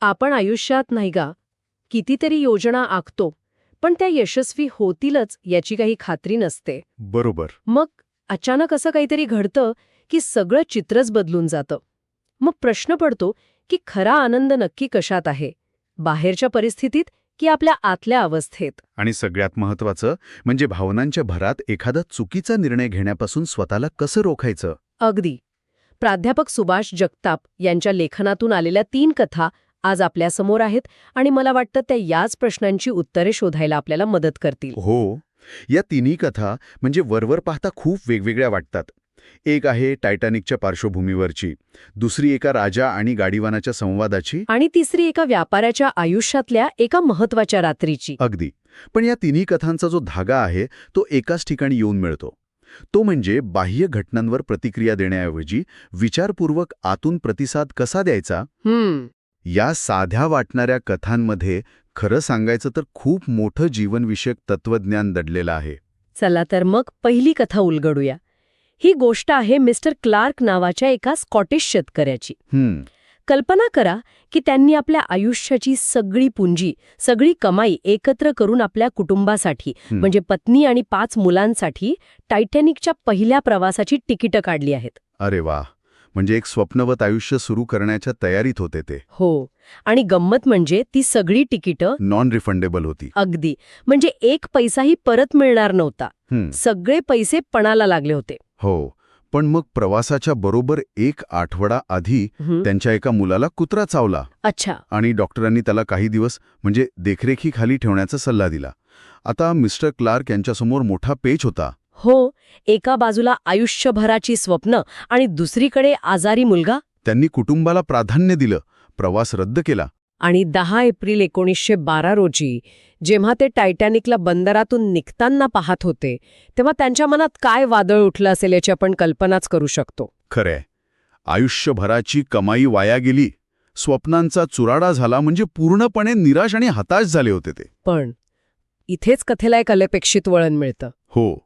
आपण आयुष्यात नाही का कितीतरी योजना आखतो, पण त्या यशस्वी होतीलच याची काही खात्री नसते. बरोबर. मग अचानक असं काहीतरी घडतं की सगळं चित्रच बदलून जातं. मग प्रश्न पडतो की खरा आनंद नक्की कशात आहे, बाहेरच्या परिस्थितीत की आपल्या आतल्या अवस्थेत? आणि सगळ्यात महत्वाचं म्हणजे भावनांच्या भरात एखादा चुकीचा निर्णय घेण्यापासून स्वतःला कसं रोखायचं. अगदी. प्राध्यापक सुभाष जगताप यांच्या लेखनातून आलेल्या 3 कथा आज आपल्यासमोर आहेत आणि मला वाटतं त्या याच प्रश्नांची उत्तरे शोधायला आपल्याला मदत करतील. हो, या तिन्ही कथा म्हणजे वरवर पाहता खूप वेगवेगळ्या वाटतात. एक आहे टायटॅनिकच्या पार्श्वभूमीवरची, दुसरी एका राजा आणि गाडीवानाच्या संवादाची, आणि तिसरी एका व्यापाऱ्याच्या आयुष्यातल्या एका महत्वाच्या रात्रीची. अगदी. पण या तिन्ही कथांचा जो धागा आहे तो एकाच ठिकाणी येऊन मिळतो. तो म्हणजे बाह्य घटनांवर प्रतिक्रिया देण्याऐवजी विचारपूर्वक आतून प्रतिसाद कसा द्यायचा. या साध्या वाटणाऱ्या कथांमध्ये खरं सांगायचं तर खूप मोठं जीवनविषयक तत्वज्ञान दडलेलं आहे. चला तर मग पहिली कथा उलगडूया. ही गोष्ट आहे मिस्टर क्लार्क नावाच्या एका स्कॉटिश शेतकऱ्याची. कल्पना करा की त्यांनी आपल्या आयुष्याची सगळी पुंजी, सगळी कमाई एकत्र करून आपल्या कुटुंबासाठी म्हणजे पत्नी आणि 5 मुलांसाठी टायटॅनिकच्या पहिल्या प्रवासाची तिकीटं काढली आहेत. अरे वा, म्हणजे एक स्वप्नवत आयुष्य सुरू करण्याच्या तयारीत होते ते. हो, आणि गंमत म्हणजे ती सगळी तिकीटं नॉन रिफंडेबल होती. अगदी, म्हणजे एक पैसाही परत मिळणार नव्हता. सगळे पैसे पणाला लागले होते. हो, पण मग प्रवासाच्या बरोबर 1 आठवडा आधी त्यांच्या एका मुलाला कुत्रा चावला. अच्छा. आणि डॉक्टरांनी त्याला काही दिवस म्हणजे देखरेखीखाली ठेवण्याचा सल्ला दिला. आता मिस्टर क्लार्क यांच्यासमोर मोठा पेच होता. हो, एका बाजूला आयुष्यभराची स्वप्न आणि दुसरीकडे आजारी मुलगा. त्यांनी कुटुंबाला प्राधान्य दिलं, प्रवास रद्द केला. आणि 10 एप्रिल 1912 रोजी जेव्हा ते टायटॅनिकला बंदरातून निघताना पाहत होते, तेव्हा त्यांच्या मनात काय वादळ उठलं असेल याची आपण कल्पनाच करू शकतो. खरंय, आयुष्यभराची कमाई वाया गेली, स्वप्नांचा चुराडा झाला, म्हणजे पूर्णपणे निराश आणि हताश झाले होते ते. पण इथेच कथेला एक अनपेक्षित वळण मिळतं. हो,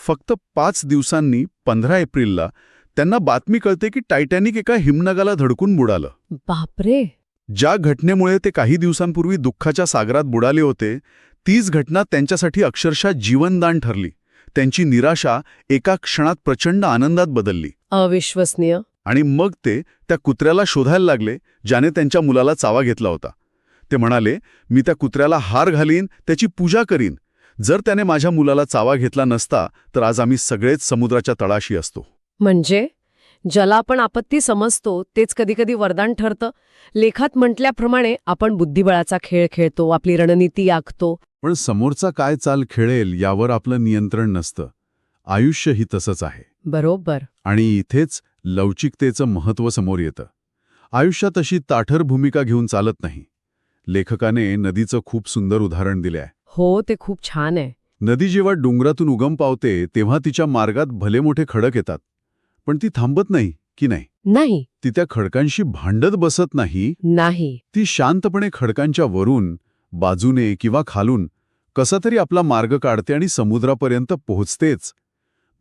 फक्त 5 दिवसांनी 15 एप्रिलला त्यांना बातमी कळते की टायटॅनिक एका हिमनगाला धडकून बुडालं. बापरे. ज्या घटनेमुळे ते काही दिवसांपूर्वी दुःखाच्या सागरात बुडाले होते, तीच घटना त्यांच्यासाठी अक्षरशः जीवनदान ठरली. त्यांची निराशा एका क्षणात प्रचंड आनंदात बदलली. अविश्वसनीय. आणि मग ते त्या कुत्र्याला शोधायला लागले, ज्याने त्यांच्या मुलाला चावा घेतला होता. ते म्हणाले, मी त्या कुत्र्याला हार घालीन, त्याची पूजा करीन. जर त्याने माझ्या मुलाला चावा घेतला नसता तर आज आम्ही सगळेच समुद्राच्या तळाशी असतो. म्हणजे ज्याला आपण आपत्ती समजतो तेच कधीकधी वरदान ठरतं. लेखात म्हटल्याप्रमाणे आपण बुद्धिबळाचा खेळ खेळतो, आपली रणनीती आखतो. पण समोरचा काय चाल खेळेल यावर आपलं नियंत्रण नसतं. आयुष्यही तसंच आहे. बरोबर. आणि इथेच लवचिकतेचं महत्त्व समोर येतं. आयुष्यात अशी ताठर भूमिका घेऊन चालत नाही. लेखकाने नदीचं खूप सुंदर उदाहरण दिलं आहे. हो, ते खूप छान आहे. नदी जेव्हा डोंगरातून उगम पावते तेव्हा तिच्या मार्गात भले मोठे खडक येतात, पण ती थांबत नाही की नाही. नाही. ती त्या खडकांशी भांडत बसत नाही. नाही. ती शांतपणे खडकांच्या वरून, बाजूने किंवा खालून कसा तरी आपला मार्ग काढते आणि समुद्रापर्यंत पोहोचतेच.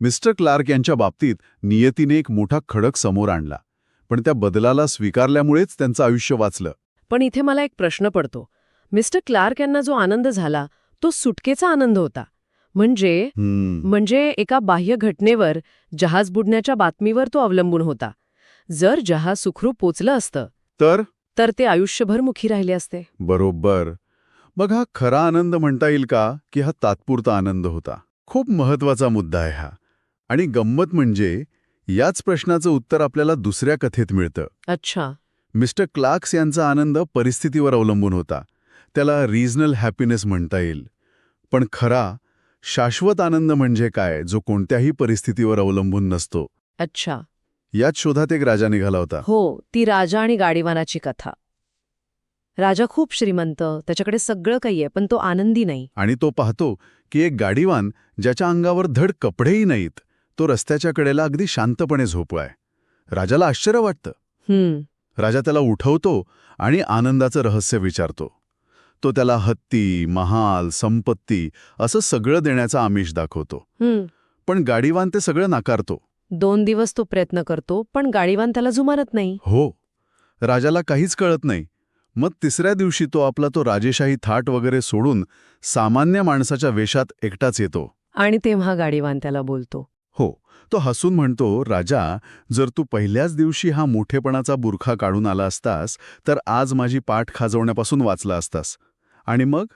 मिस्टर क्लार्क यांच्या बाबतीत नियतीने एक मोठा खडक समोर आणला, पण त्या बदलाला स्वीकारल्यामुळेच त्यांचं आयुष्य वाचलं. पण इथे मला एक प्रश्न पडतो. मिस्टर क्लार्क यांना जो आनंद झाला तो सुटकेचा आनंद होता. म्हणजे एका बाह्य घटनेवर, जहाज बुडण्याच्या बातमीवर तो अवलंबून होता. जर जहाज सुखरूप पोचलं असतं तर ते आयुष्यभर मुखी राहिले असते. बरोबर. मग हा खरा आनंद म्हणता येईल का, की हा तात्पुरता आनंद होता? खूप महत्वाचा मुद्दा आहे हा. आणि गंमत म्हणजे याच प्रश्नाचं उत्तर आपल्याला दुसऱ्या कथेत मिळतं. अच्छा. मिस्टर क्लार्क्स यांचा आनंद परिस्थितीवर अवलंबून होता. त्याला रिजनल हॅपीनेस म्हणता येईल. पण खरा शाश्वत आनंद म्हणजे काय, जो कोणत्याही परिस्थितीवर अवलंबून नसतो. अच्छा. याच शोधात एक राजा निघाला होता. हो, ती राजा आणि गाडीवानाची कथा. राजा खूप श्रीमंत, त्याच्याकडे सगळं काही आहे, पण तो आनंदी नाही. आणि तो पाहतो की एक गाडीवान ज्याच्या अंगावर धड कपडेही नाहीत, तो रस्त्याच्या कडेला अगदी शांतपणे झोपलाय. राजाला आश्चर्य वाटतं. राजा त्याला उठवतो आणि आनंदाचं रहस्य विचारतो. तो त्याला हत्ती, महाल, संपत्ती असं सगळं देण्याचा आमिष दाखवतो. पण गाडीवान ते सगळं नाकारतो. 2 दिवस तो प्रयत्न करतो, पण गाडीवान त्याला जुमानत नाही. हो, राजाला काहीच कळत नाही. मग तिसऱ्या दिवशी तो राजेशाही थाट वगैरे सोडून सामान्य माणसाच्या वेशात एकटाच येतो. आणि तेव्हा गाडीवान त्याला बोलतो. हो, तो हसून म्हणतो, राजा, जर तू पहिल्याच दिवशी हा मोठेपणाचा बुरखा काढून आला असतास तर आज माझी पाठ खाजवण्यापासून वाचला असतास. आणि मग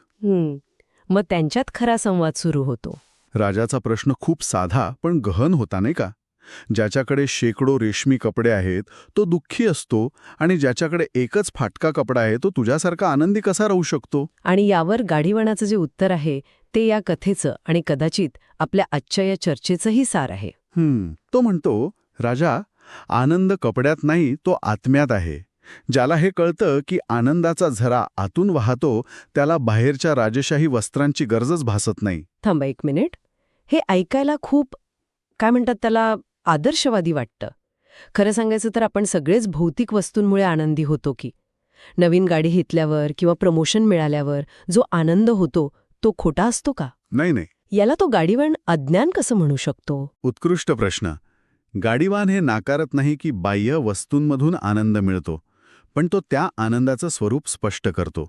मग त्यांच्यात खरा संवाद सुरू होतो. राजाचा प्रश्न खूप साधा पण गहन होता, नाही का? ज्याच्याकडे शेकडो रेशमी कपडे आहेत तो दुःखी असतो आणि ज्याच्याकडे एकच फाटका कपडा आहे तो तुझ्यासारखा आनंदी कसा राहू शकतो? आणि यावर गाडीवानाचं जे उत्तर आहे ते या कथेचं आणि कदाचित आपल्या आजच्या या चर्चेचंही सार आहे. तो म्हणतो, राजा, आनंद कपड्यात नाही, तो आत्म्यात आहे. ज्याला हे कळतं की आनंदाचा झरा आतून वाहतो त्याला बाहेरच्या राजेशाही वस्त्रांची गरजच भासत नाही. थांबा एक मिनिट. हे ऐकायला खूप काय म्हणतात त्याला आदर्शवादी वाटतं. खरं सांगायचं तर आपण सगळेच भौतिक वस्तूंमुळे आनंदी होतो की. नवीन गाडी घेतल्यावर किंवा प्रमोशन मिळाल्यावर जो आनंद होतो तो खोटा असतो का? नाही. याला तो गाडीवान अज्ञान कसं म्हणू शकतो? उत्कृष्ट प्रश्न. गाडीवान हे नाकारत नाही की बाह्य वस्तूंमधून आनंद मिळतो, पण तो त्या आनंदाचं स्वरूप स्पष्ट करतो.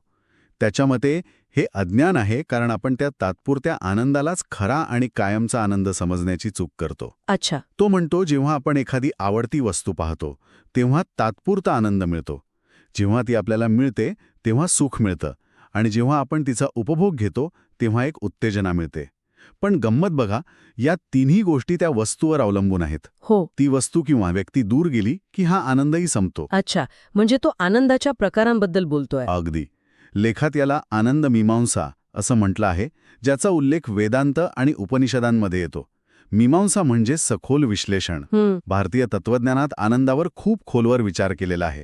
त्याच्या मते हे अज्ञान आहे कारण आपण त्या तात्पुरत्या आनंदालाच खरा आणि कायमचा आनंद समजण्याची चूक करतो. अच्छा. तो म्हणतो, जेव्हा आपण एखादी आवडती वस्तू पाहतो तेव्हा तात्पुरता आनंद मिळतो. जेव्हा ती आपल्याला मिळते तेव्हा सुख मिळतं आणि जेव्हा आपण तिचा उपभोग घेतो तेव्हा एक उत्तेजना मिळते. पण गंमत बघा, या तिन्ही गोष्टी त्या वस्तूवर अवलंबून आहेत. हो. ती वस्तू किंवा व्यक्ती दूर गेली की हा आनंदही संपतो. अच्छा, म्हणजे तो आनंदाच्या प्रकारांबद्दल बोलतोय. अगदी. लेखात याला आनंद मीमांसा असं म्हटलं आहे, ज्याचा उल्लेख वेदांत आणि उपनिषदांमध्ये येतो. मीमांसा म्हणजे सखोल विश्लेषण. भारतीय तत्वज्ञानात आनंदावर खूप खोलवर विचार केलेला आहे.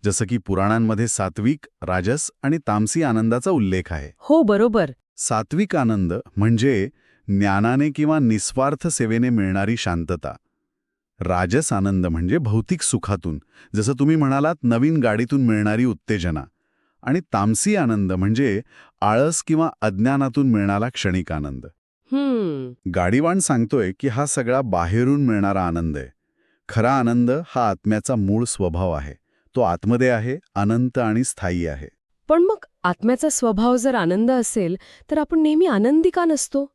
जसं की पुराणांमध्ये सात्विक, राजस आणि तामसी आनंदाचा उल्लेख आहे. हो, बरोबर. सात्विक आनंद म्हणजे ज्ञानाने किंवा निस्वार्थ सेवेने मिळणारी शांतता. राजस आनंद म्हणजे भौतिक सुखातून, जसं तुम्ही म्हणालात, नवीन गाडीतून मिळणारी उत्तेजना. आणि तामसी आनंद म्हणजे आळस किंवा अज्ञानातून मिळणारा क्षणिक आनंद. गाडीवान सांगतोय की हा सगळा बाहेरून मिळणारा आनंद आहे. खरा आनंद हा आत्म्याचा मूळ स्वभाव आहे. तो आतमध्ये आहे, अनंत आणि स्थायी आहे. पण मग आत्म्याचा स्वभाव जर आनंद असेल तर आपण नेहमी आनंदी का नसतो?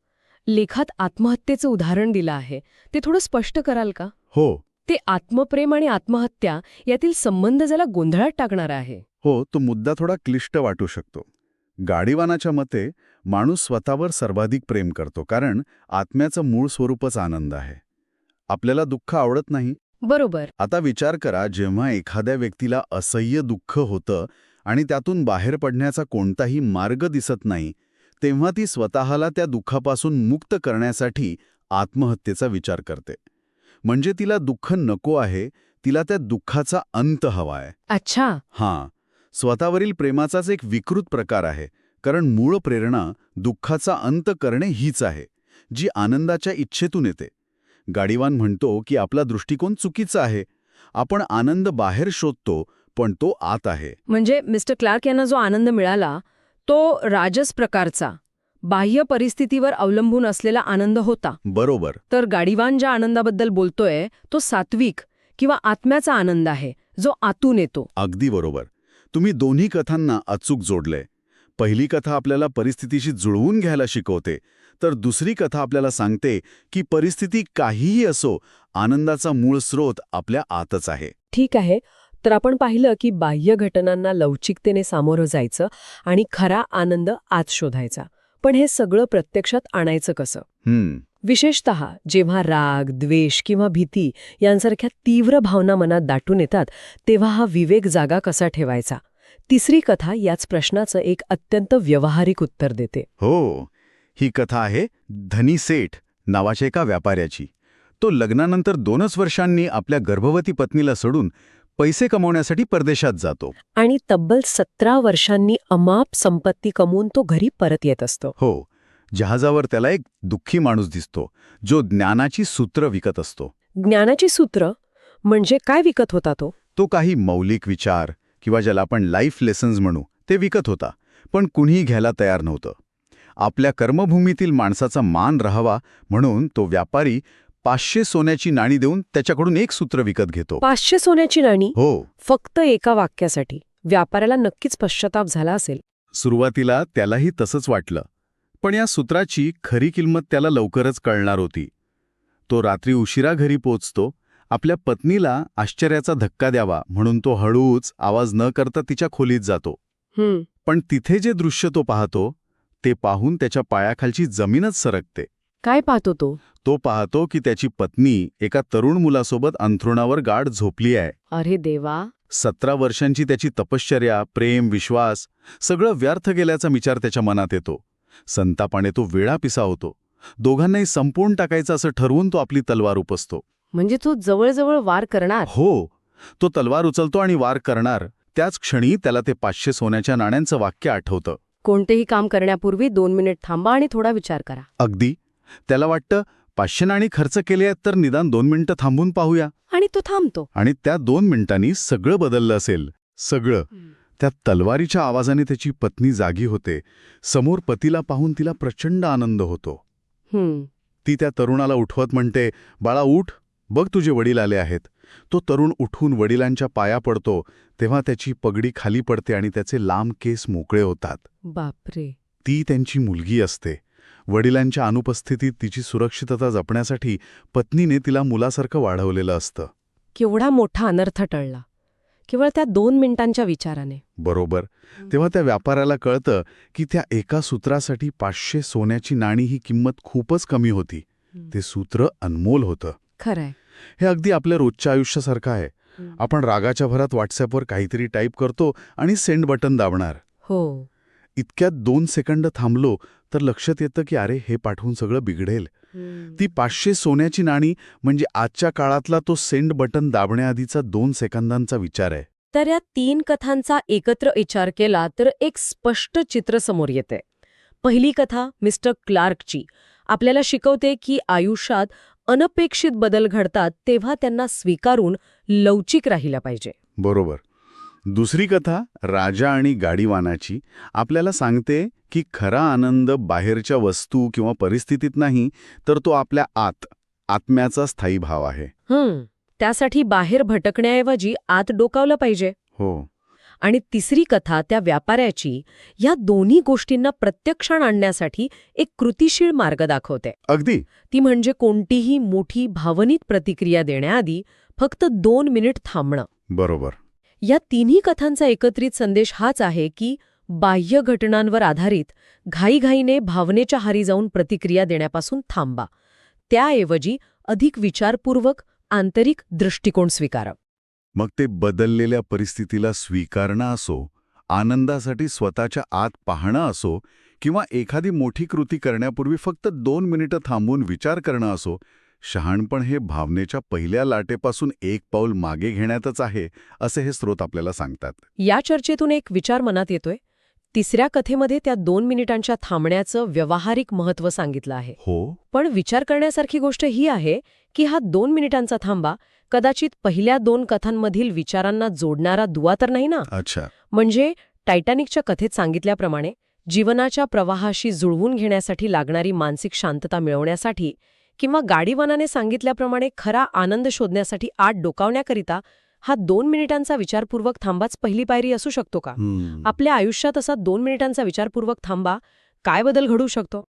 लेखात आत्महत्येचं उदाहरण दिलं आहे, ते थोडं स्पष्ट कराल का? हो. ते आत्मप्रेम आणि आत्महत्या यातील संबंध जरा गोंधळात टाकणारा आहे. हो, तो मुद्दा थोडा क्लिष्ट वाटू शकतो. गाडीवानाच्या मते माणूस स्वतःवर सर्वाधिक प्रेम करतो कारण आत्म्याचं मूळ स्वरूपच आनंद आहे. आपल्याला दुःख आवडत नाही. बरोबर. आता विचार करा, जेव्हा एखाद्या व्यक्तीला असह्य दुःख होतं आणि त्यातून बाहेर पडण्याचा कोणताही मार्ग दिसत नाही, तेव्हा ती स्वतःला त्या दुःखापासून मुक्त करण्यासाठी आत्महत्येचा विचार करते. म्हणजे तिला दुःख नको आहे, तिला त्या दुःखाचा अंत हवा आहे. अच्छा. हां, स्वतःवरील प्रेमाचाच एक विकृत प्रकार आहे, कारण मूळ प्रेरणा दुःखाचा अंत करणे हीच आहे, जी आनंदाच्या इच्छेतून येते. गाडीवान म्हणतो की आपला दृष्टिकोन चुकीचा आहे. आपण आनंद बाहेर शोधतो, पण तो आत आहे. म्हणजे मिस्टर क्लार्क यांना जो आनंद मिळाला तो राजस प्रकारचा, बाह्य परिस्थितीवर अवलंबून असलेला आनंद होता. बरोबर. तर गाडीवान ज्या आनंदाबद्दल बोलतोय तो सात्विक किंवा आत्म्याचा आनंद आहे, जो आतून येतो. अगदी बरोबर. तुम्ही दोन्ही कथांना अचूक जोडले. पहिली कथा आपल्याला परिस्थितीशी जुळवून घ्यायला शिकवते, तर दुसरी कथा आपल्याला सांगते की परिस्थिती काहीही असो, आनंदाचा मूळ स्रोत आपल्या आतच आहे. ठीक आहे. तर आपण पाहिलं की बाह्य घटनांना लवचिकतेने सामोरं जायचं आणि खरा आनंद आत शोधायचा. पण हे सगळं प्रत्यक्षात आणायचं कसं? विशेषतः जेव्हा राग, द्वेष किंवा भीती यांसारख्या तीव्र भावना मनात दाटून येतात तेव्हा हा विवेक जागा कसा ठेवायचा? तिसरी कथा याच प्रश्नाचं एक अत्यंत व्यावहारिक उत्तर देते. हो, ही कथा आहे धनी सेठ नावाच्या एका व्यापाऱ्याची. तो लग्नानंतर 2च वर्षांनी आपल्या गर्भवती पत्नीला सोडून पैसे कमवण्यासाठी परदेशात जातो. आणि तब्बल 17 वर्षांनी अमाप संपत्ती कमवून तो घरी परत येत असतो. हो, जहाजावर त्याला एक दुःखी माणूस दिसतो, जो ज्ञानाची सूत्र विकत असतो. ज्ञानाची सूत्र म्हणजे काय विकत होता तो? तो काही मौलिक विचार किंवा ज्याला आपण लाईफ लेसन्स म्हणू ते विकत होता, पण कुणीही घ्यायला तयार नव्हतं. आपल्या कर्मभूमीतील माणसाचा मान राहावा म्हणून तो व्यापारी 500 सोन्याची नाणी देऊन त्याच्याकडून एक सूत्र विकत घेतो. 500 सोन्याची नाणी? हो. फक्त एका वाक्यासाठी? व्यापाऱ्याला नक्कीच पश्चाताप झाला असेल. सुरुवातीला त्यालाही तसंच वाटलं, पण या सूत्राची खरी किंमत त्याला लवकरच कळणार होती. तो रात्री उशिरा घरी पोचतो. आपल्या पत्नीला आश्चर्याचा धक्का द्यावा म्हणून तो हळूच आवाज न करता तिच्या खोलीत जातो. पण तिथे जे दृश्य तो पाहतो ते पाहून त्याच्या पायाखालची जमीनच सरकते. काय पाहतो तो? तो पाहतो की त्याची पत्नी एका तरुण मुलासोबत अंथरुणावर गाढ झोपली आहे. अरे देवा. 17 वर्षांची त्याची तपश्चर्या, प्रेम, विश्वास सगळं व्यर्थ गेल्याचा विचार त्याच्या मनात येतो. संतापाने तो वेळा पिसावतो. दोघांनाही संपवून टाकायचं असं ठरवून तो आपली तलवार उपसतो. म्हणजे तो जवळजवळ वार करणार? हो, तो तलवार उचलतो आणि वार करणार. त्याच क्षणी त्याला ते 500 सोन्याच्या नाण्यांचं वाक्य आठवतं. कोणतेही काम करण्यापूर्वी 2 मिनिट थांबा आणि थोडा विचार करा. अगदी. त्याला वाटतं 500 नाणी खर्च केली आहेत तर निदान 2 मिनिटं थांबून पाहूया. आणि तो थांबतो. आणि त्या 2 मिनिटांनी सगळं बदललं असेल. सगळं. त्या तलवारीच्या आवाजाने त्याची पत्नी जागी होते. समोर पतीला पाहून तिला प्रचंड आनंद होतो. ती त्या तरुणाला उठवत म्हणते, बाळा उठ, बघ तुझे वडील आले आहेत. तो तरुण उठून वडिलांच्या पाया पडतो. तेव्हा त्याची पगडी खाली पडते आणि त्याचे लांब केस मोकळे होतात. बापरे. ती त्यांची मुलगी असते. वडिलांच्या अनुपस्थितीत तिची सुरक्षितता जपण्यासाठी पत्नीने तिला मुलासारखं वाढवलेलं असतं. केवढा मोठा अनर्थ टळला केवळ त्या 2 मिनिटांच्या विचाराने. बरोबर. तेव्हा त्या व्यापाऱ्याला कळतं की त्या एका सूत्रासाठी 500 सोन्याची नाणी ही किंमत खूपच कमी होती. ते सूत्र अनमोल होतं. खरंय. हे अगदी आपल्या रोजच्या आयुष्यासारखं आहे. आपण रागाच्या भरात व्हॉट्सअपवर काहीतरी टाईप करतो आणि सेंड बटन दाबणार. हो. इतक्यात 2 सेकंद थांबलो तर लक्षात येतं की अरे हे पाठवून सगळं बिघडेल. ती 500 सोन्याची नाणी म्हणजे आजच्या काळातला तो सेंड बटन दाबण्याआधीचा 2 सेकंदांचा विचार आहे. तर या 3 कथांचा एकत्र विचार केला तर एक स्पष्ट चित्र समोर येते. पहिली कथा मिस्टर क्लार्कची आपल्याला शिकवते की आयुष्यात अनपेक्षित बदल घडतात तेव्हा त्यांना स्वीकारून लवचिक राहिला पाहिजे. बरोबर. दुसरी कथा राजा आणि गाडीवानाची आपल्याला सांगते की खरा आनंद बाहेरच्या वस्तू किंवा परिस्थितीत नाही, तर तो आपल्या आत्म्याचा स्थायी भाव आहे. त्यासाठी बाहेर भटकण्याऐवजी आत डोकावलं पाहिजे. हो. आणि तिसरी कथा त्या व्यापाऱ्याची या दोन्ही गोष्टींना प्रत्यक्षात आणण्यासाठी एक कृतिशील मार्ग दाखवते. अगदी. ती म्हणजे कोणतीही मोठी भावनिक प्रतिक्रिया देण्याआधी फक्त 2 मिनिट थांबणं. बरोबर. या तिन्ही कथांचा एकत्रित संदेश हाच आहे की बाह्य घटनांवर आधारित घाईघाईने भावनेच्या हारी जाऊन प्रतिक्रिया देण्यापासून थांबा. त्याऐवजी अधिक विचारपूर्वक आंतरिक दृष्टिकोन स्वीकारा. मग ते बदललेल्या परिस्थितीला स्वीकारणं असो, आनंदासाठी स्वतःच्या आत पाहणं असो, किंवा एखादी मोठी कृती करण्यापूर्वी फक्त 2 मिनिटं थांबून विचार करणं असो, शहाणपण हे भावनेच्या पहिल्या लाटेपासून एक पाऊल मागे घेण्यातच आहे, असे हे स्रोत आपल्याला सांगतात. या चर्चेतून एक विचार मनात येतोय. तिसऱ्या कथेमध्ये त्या 2 मिनिटांच्या थांबण्याचं व्यावहारिक महत्त्व सांगितलं आहे. हो. पण विचार करण्यासारखी गोष्ट ही आहे की हा 2 मिनिटांचा थांबा कदाचित पहिल्या 2 कथांमधील विचारांना जोडणारा दुवा तर नाही ना. अच्छा. म्हणजे टायटॅनिकच्या कथेत सांगितल्याप्रमाणे जीवनाच्या प्रवाहाशी जुळवून घेण्यासाठी लागणारी मानसिक शांतता मिळवण्यासाठी किंवा गाडीवानाने सांगितल्याप्रमाणे खरा आनंद शोधण्यासाठी आत डोकावण्याकरिता हा 2 मिनिटांचा विचारपूर्वक थांबाच पहिली पायरी असू शकतो का? आपल्या आयुष्यात असा 2 मिनिटांचा विचारपूर्वक थांबा काय बदल घडू शकतो?